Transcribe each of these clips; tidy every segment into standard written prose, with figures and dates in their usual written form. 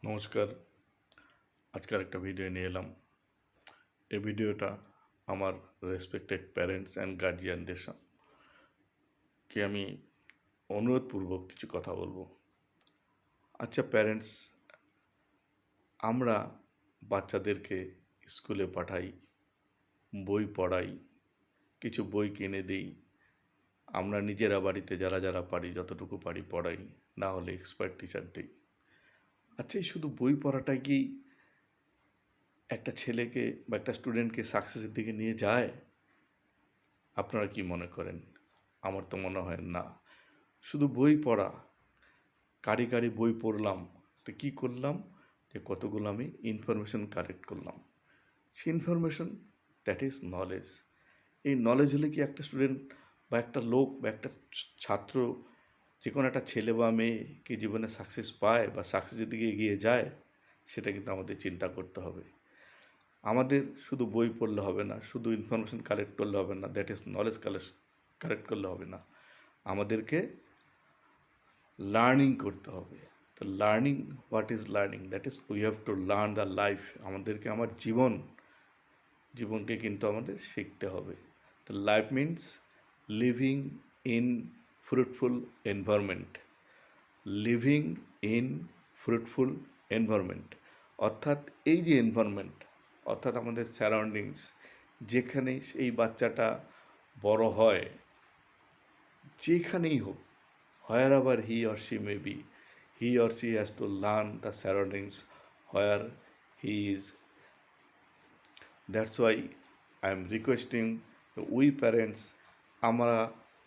নমস্কার। আজকের একটা ভিডিও নিয়ে এলাম। এই ভিডিওটা আমার রেসপেক্টেড প্যারেন্টস অ্যান্ড গার্জিয়ানদের কে আমি অনুরোধপূর্বক কিছু কথা বলবো। আচ্ছা প্যারেন্টস, আমরা বাচ্চাদেরকে স্কুলে পাঠাই, বই পড়াই, কিছু বই কিনে দিই, আমরা নিজেরা বাড়িতে যারা যারা পারি যতটুকু পারি পড়াই, না হলে এক্সপার্ট টিচার দিই। আচ্ছা এই শুধু বই পড়াটাই কি একটা ছেলেকে বা একটা স্টুডেন্টকে সাকসেসের দিকে নিয়ে যায়? আপনারা কি মনে করেন? আমার তো মনে হয় না। শুধু বই পড়া, কারি কারি বই পড়লাম, তো কী করলাম? যে কতগুলো আমি ইনফরমেশন কালেক্ট করলাম। সেই ইনফরমেশন, দ্যাট ইজ নলেজ। এই নলেজ হলে কি একটা স্টুডেন্ট বা একটা লোক বা একটা ছাত্র, যে কোনো একটা ছেলে বা মেয়ে কি জীবনে সাকসেস পায় বা সাকসেসের দিকে এগিয়ে যায়? সেটা কিন্তু আমাদের চিন্তা করতে হবে। আমাদের শুধু বই পড়লে হবে না, শুধু ইনফরমেশন কালেক্ট করলে হবে না, দ্যাট ইজ নলেজ কালেক্ট করলে হবে না। আমাদেরকে লার্নিং করতে হবে। তো learning, what is learning? That is we have to learn the life. আমাদেরকে আমার জীবনকে কিন্তু আমাদের শিখতে হবে। তো life means living in fruitful environment. Living in fruitful environment অর্থাৎ এই যে এনভায়রনমেন্ট, অর্থাৎ আমাদের সারাউন্ডিংস, যেখানে এই বাচ্চাটা বড় হয়, যেখানেই হোক, wherever he or she may be, he or she has to learn the surroundings where he is. That's why I am requesting we parents, আমরা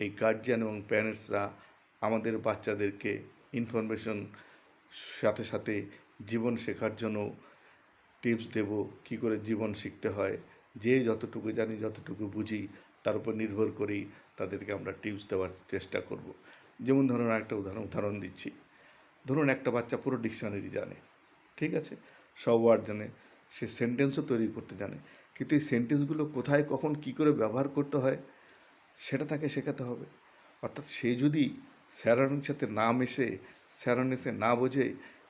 এই গার্জিয়ান এবং প্যারেন্টসরা আমাদের বাচ্চাদেরকে ইনফরমেশন সাথে সাথে জীবন শেখার জন্য টিপস দেব, কী করে জীবন শিখতে হয়। যে যতটুকু জানি, যতটুকু বুঝি, তার উপর নির্ভর করেই তাদেরকে আমরা টিপস দেওয়ার চেষ্টা করব। যেমন ধরুন একটা উদাহরণ দিচ্ছি। ধরুন একটা বাচ্চা পুরো ডিকশনারি জানে, ঠিক আছে, সব ওয়ার্ড জানে, সে সেন্টেন্সও তৈরি করতে জানে, কিন্তু এই সেন্টেন্সগুলো কোথায় কখন কী করে ব্যবহার করতে হয় সেটা তাকে শেখাতে হবে। অর্থাৎ সে যদি সারাউন্ডিংয়ের সাথে না মেশে, সারাউন্ডিংসে না বোঝে,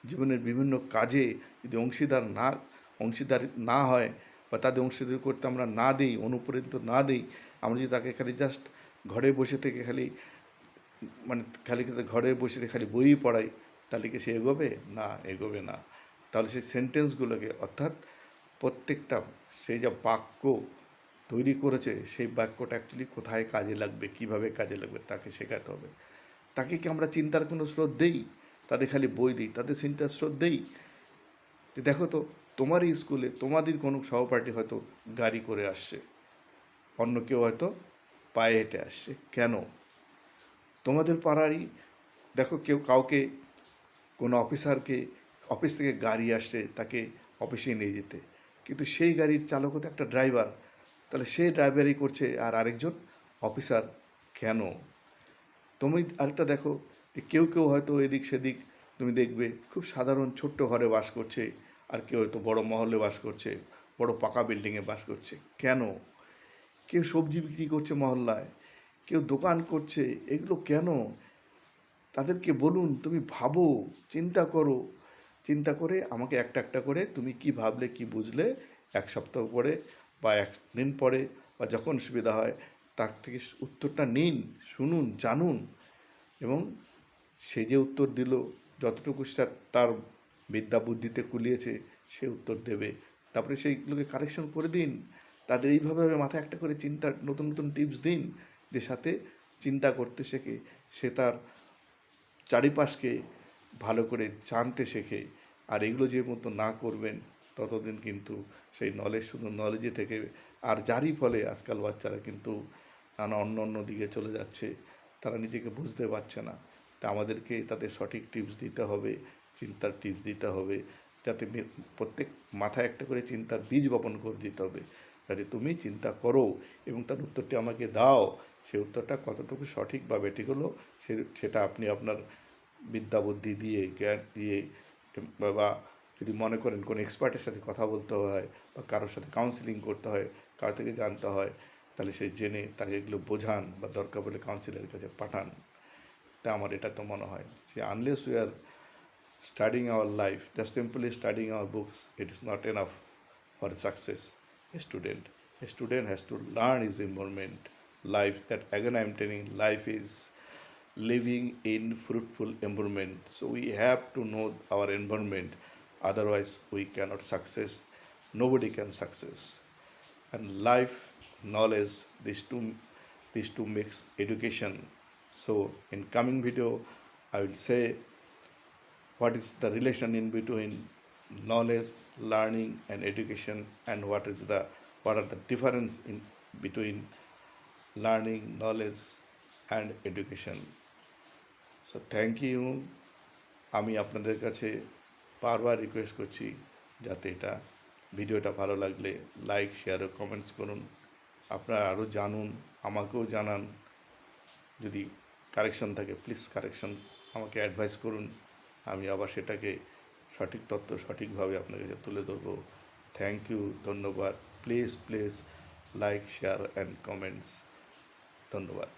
জীবনের বিভিন্ন কাজে যদি অংশীদার না হয় বা তাদের অংশীদারি করতে আমরা না দিই, অনুপ্রাণিত না দিই, আমরা যদি তাকে খালি জাস্ট ঘরে বসে থেকে খালি ঘরে বসে খালি বই পড়াই, তাহলে কি সে এগোবে? না, এগোবে না। তাহলে সেই সেন্টেন্সগুলোকে, অর্থাৎ প্রত্যেকটা সেই যা বাক্য তৈরি করেছে, সেই বাক্যটা অ্যাকচুয়ালি কোথায় কাজে লাগবে, কিভাবে কাজে লাগবে, তাকে শেখাতে হবে। তাকে কি আমরা চিন্তার কোনো স্রোত দেই? তাদের খালি বই দিই, তাদের চিন্তার স্রোত দেই? দেখো তো, তোমারই স্কুলে তোমাদের কোনো সহপাঠী হয়তো গাড়ি করে আসছে, অন্য কেউ হয়তো পায়ে হেঁটে আসছে, কেন? তোমাদের পাড়ারই দেখো কাউকে, কোনো অফিসারকে অফিস থেকে গাড়ি আসছে তাকে অফিসে নিয়ে যেতে, কিন্তু সেই গাড়ির চালক তো একটা ড্রাইভার, তাহলে সে ড্রাইভারই করছে আর আরেকজন অফিসার, কেন? তুমি আরেকটা দেখো, যে কেউ কেউ হয়তো এদিক সেদিক তুমি দেখবে খুব সাধারণ ছোট্ট ঘরে বাস করছে, আর কেউ হয়তো বড় মহলে বাস করছে, বড় পাকা বিল্ডিংয়ে বাস করছে, কেন? কেউ সবজি বিক্রি করছে মহল্লায়, কেউ দোকান করছে, এগুলো কেন? তাদেরকে বলুন, তুমি ভাবো, চিন্তা করো, চিন্তা করে আমাকে একটা একটা করে তুমি কি ভাবলে, কি বুঝলে, এক সপ্তাহ পরে বা একদিন পরে বা যখন সুবিধা হয় তার থেকে উত্তরটা নিন, শুনুন, জানুন, এবং সে যে উত্তর দিল, যতটুকু তার বিদ্যা বুদ্ধিতে কুলিয়েছে সে উত্তর দেবে, তারপরে সেইগুলোকে কারেকশন করে দিন। তাদের এইভাবে মাথায় একটা করে চিন্তার নতুন নতুন টিপস দিন, যে সাথে চিন্তা করতে শেখে, সে তার চারিপাশকে ভালো করে জানতে শেখে। আর এগুলো যে মতো না করবেন, ততদিন কিন্তু সেই নলেজ শুধু নলেজে থেকে, আর যারই ফলে আজকাল বাচ্চারা কিন্তু নানা অন্য অন্য দিকে চলে যাচ্ছে, তারা নিজেকে বুঝতে পারছে না। তা আমাদেরকে তাদের সঠিক টিপস দিতে হবে, চিন্তার টিপস দিতে হবে, যাতে প্রত্যেক মাথায় একটা করে চিন্তার বীজ বপন করে দিতে হবে, যাতে তুমি চিন্তা করো এবং তার উত্তরটি আমাকে দাও। সেই উত্তরটা কতটুকু সঠিক বা বেঠিক হলো, সেটা আপনি আপনার বিদ্যা বুদ্ধি দিয়ে, জ্ঞান দিয়ে, বা যদি মনে করেন কোনো এক্সপার্টের সাথে কথা বলতে হয় বা কারোর সাথে কাউন্সিলিং করতে হয়, কারো থেকে জানতে হয়, তাহলে সে জেনে তাকে এগুলো বোঝান বা দরকার পড়লে কাউন্সিলারের কাছে পাঠান। তা আমার এটা তো মনে হয় যে unless we are studying our life, just simply studying our books, it is not enough for success. A student, a student has to learn his environment, life. That again, I am telling, life is living in fruitful environment. So we have to know our environment. Otherwise, we cannot success. Nobody can success. And life, knowledge, these two makes education. So in coming video, I will say what is the relation in between knowledge, learning and education, and what are the difference in between learning, knowledge and education. So thank you. আমি আপনাদের কাছে বারবার request করছি যাতে ভিডিওটা ভালো লাগলে like, share ও comments করুন। আপনারা আরও জানুন, আমাকেও জানান। যদি কারেকশন থাকে প্লিজ কারেকশন আমাকে অ্যাডভাইস করুন, আমি আবার সেটাকে সঠিক তথ্য সঠিকভাবে আপনার কাছে তুলে ধরবো। থ্যাংক ইউ, ধন্যবাদ। Please like, share and comments. ধন্যবাদ।